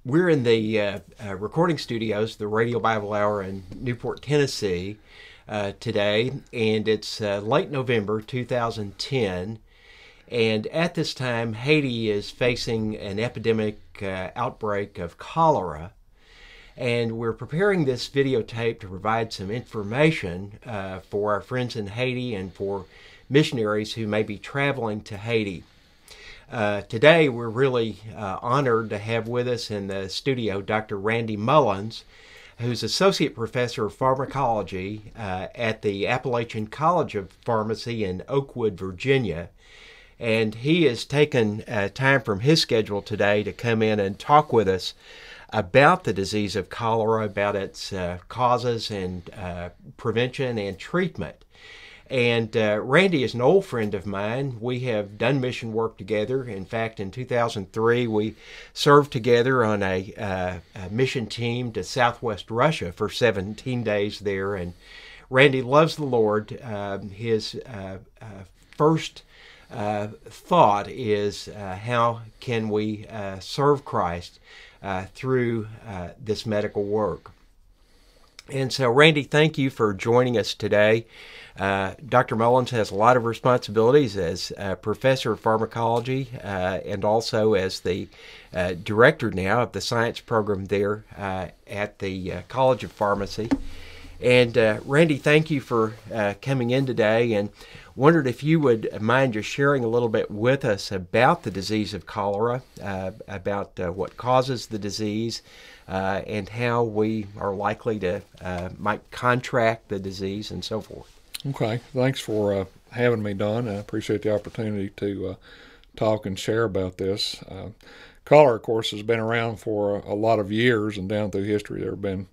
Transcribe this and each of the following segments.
We're in the recording studios, the Radio Bible Hour in Newport, Tennessee, today, and it's late November 2010. And at this time, Haiti is facing an epidemic outbreak of cholera. And we're preparing this videotape to provide some information for our friends in Haiti and for missionaries who may be traveling to Haiti. Today, we're really honored to have with us in the studio Dr. Randy Mullins, who's Associate Professor of Pharmacology at the Appalachian College of Pharmacy in Oakwood, Virginia. And he has taken time from his schedule today to come in and talk with us about the disease of cholera, about its causes and prevention and treatment. And Randy is an old friend of mine. We have done mission work together. In fact, in 2003, we served together on a mission team to Southwest Russia for 17 days there. And Randy loves the Lord. His first thought is how can we serve Christ through this medical work. And so, Randy, thank you for joining us today. Dr. Mullins has a lot of responsibilities as professor of pharmacology and also as the director now of the science program there at the College of Pharmacy. And Randy, thank you for coming in today, and wondered if you would mind just sharing a little bit with us about the disease of cholera, about what causes the disease, and how we are likely to might contract the disease and so forth. Okay, thanks for having me, Don. I appreciate the opportunity to talk and share about this. Cholera, of course, has been around for a lot of years, and down through history there have been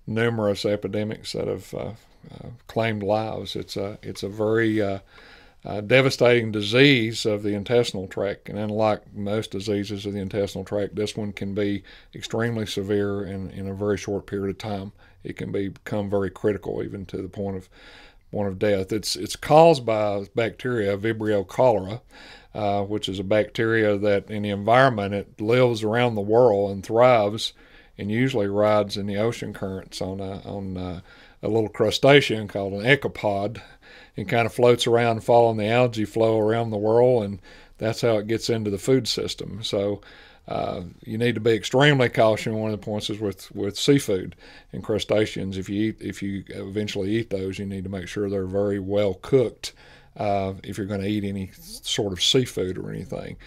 numerous epidemics that have claimed lives. It's a very devastating disease of the intestinal tract, and unlike most diseases of the intestinal tract, this one can be extremely severe in a very short period of time. It can become very critical, even to the point of death. It's caused by bacteria, Vibrio cholera, which is a bacteria that in the environment it lives around the world and thrives, and usually rides in the ocean currents on a little crustacean called an ecopod, and kind of floats around following the algae flow around the world, and that's how it gets into the food system. So you need to be extremely cautious. One of the points is with seafood and crustaceans. If you eventually eat those, you need to make sure they're very well cooked if you're going to eat any sort of seafood or anything.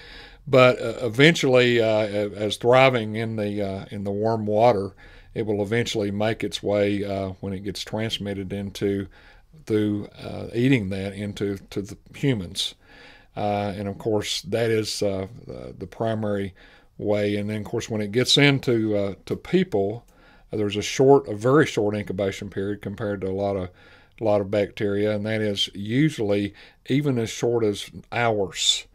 But eventually, as thriving in the warm water, it will eventually make its way when it gets transmitted through eating that into the humans, and of course that is the primary way. And then, of course, when it gets into to people, there's a very short incubation period compared to a lot of bacteria, and that is usually even as short as hours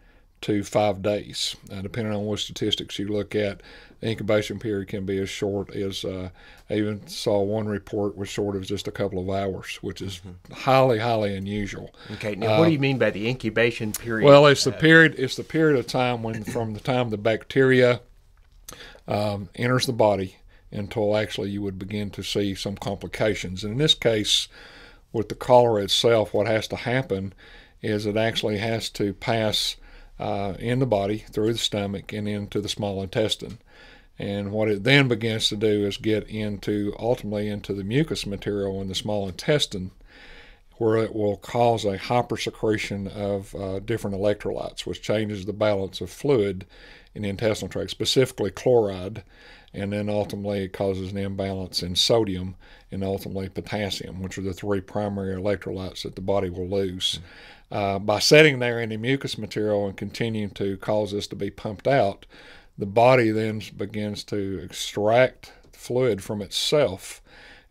to 5 days, depending on what statistics you look at. The incubation period can be as short as I even saw one report was short as just a couple of hours, which is highly unusual. Okay, now what do you mean by the incubation period? Well, it's the period of time when from the time the bacteria enters the body until actually you would begin to see some complications. And in this case, with the cholera itself, what has to happen is it actually has to pass in the body through the stomach and into the small intestine. And what it then begins to do is get ultimately into the mucous material in the small intestine, where it will cause a hypersecretion of different electrolytes, which changes the balance of fluid in the intestinal tract, specifically chloride, and then ultimately it causes an imbalance in sodium and ultimately potassium, which are the three primary electrolytes that the body will lose. By sitting there in the mucous material and continuing to cause this to be pumped out, the body then begins to extract fluid from itself,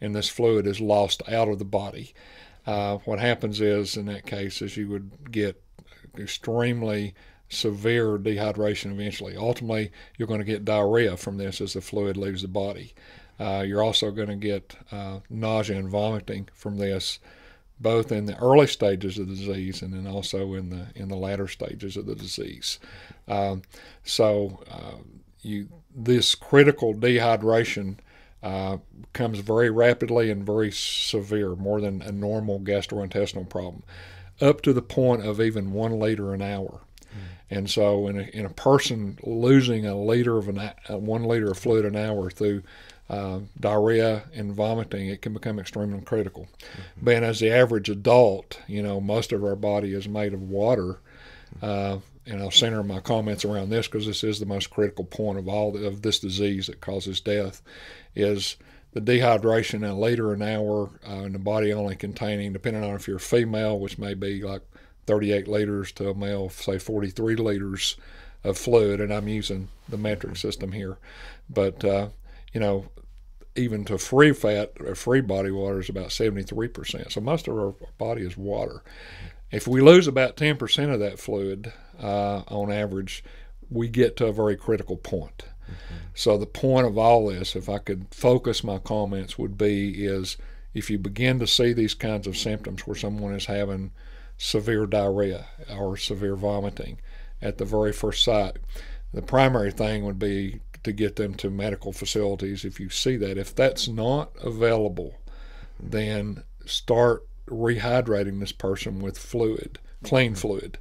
and this fluid is lost out of the body. What happens is, in that case, is you would get extremely severe dehydration eventually. Ultimately, you're going to get diarrhea from this as the fluid leaves the body. You're also going to get nausea and vomiting from this, both in the early stages of the disease and then also in the latter stages of the disease. this critical dehydration comes very rapidly and very severe, more than a normal gastrointestinal problem, up to the point of even 1 liter an hour. And so in a person losing 1 liter of fluid an hour through diarrhea and vomiting, it can become extremely critical. But as the average adult, most of our body is made of water. And I'll center my comments around this because this is the most critical point of this disease that causes death, is the dehydration 1 liter an hour in the body only containing, depending on if you're a female, which may be like 38 liters, to a male, say 43 liters of fluid, and I'm using the metric system here. But, even to free fat or free body water is about 73%. So most of our body is water. If we lose about 10% of that fluid on average, we get to a very critical point. So the point of all this, if I could focus my comments, would be is if you begin to see these kinds of symptoms where someone is having severe diarrhea or severe vomiting at the very first sight, the primary thing would be to get them to medical facilities if you see that. If that's not available, then start rehydrating this person with fluid, clean fluid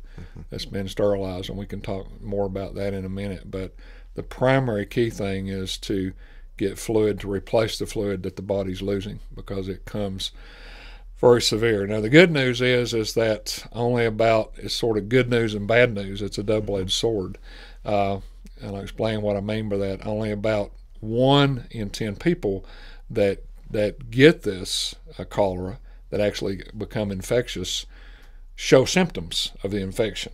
that's been sterilized, and we can talk more about that in a minute. But the primary key thing is to get fluid to replace the fluid that the body's losing, because it comes very severe. Now the good news is that it's sort of good news and bad news. It's a double-edged sword. And I'll explain what I mean by that. Only about 1 in 10 people that get this cholera, that actually become infectious, show symptoms of the infection.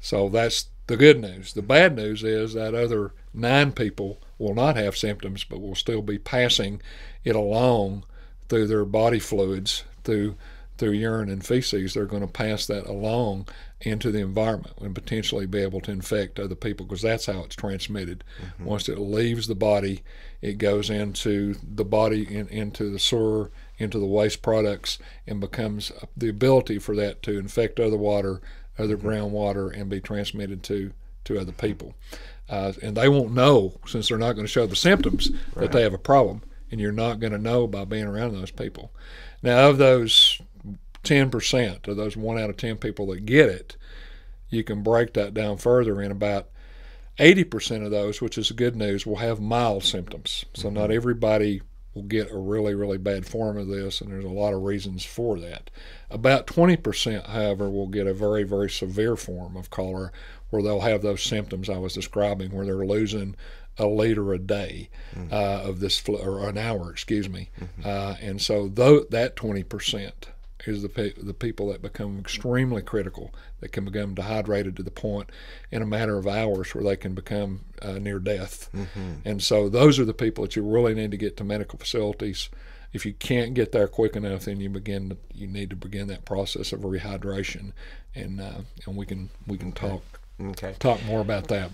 So that's the good news. The bad news is that other 9 people will not have symptoms, but will still be passing it along through their body fluids, through urine and feces. They're going to pass that along into the environment and potentially be able to infect other people, because that's how it's transmitted. Once it leaves the body, it goes into the body, into the sewer, into the waste products, and becomes the ability for that to infect other water, other groundwater, and be transmitted to other people. And they won't know, since they're not going to show the symptoms, that they have a problem, and you're not going to know by being around those people. Now, of those 10%, of those 1 out of 10 people that get it, you can break that down further, in about 80% of those, which is the good news, will have mild symptoms. So not everybody will get a really, really bad form of this, and there's a lot of reasons for that. About 20%, however, will get a very, very severe form of cholera, where they'll have those symptoms I was describing, where they're losing 1 liter a day of this, or an hour, excuse me. And so that 20% is the people that become extremely critical, that can become dehydrated to the point in a matter of hours where they can become near death. And so those are the people that you really need to get to medical facilities. If you can't get there quick enough, then you need to begin that process of rehydration, and we can talk more about that.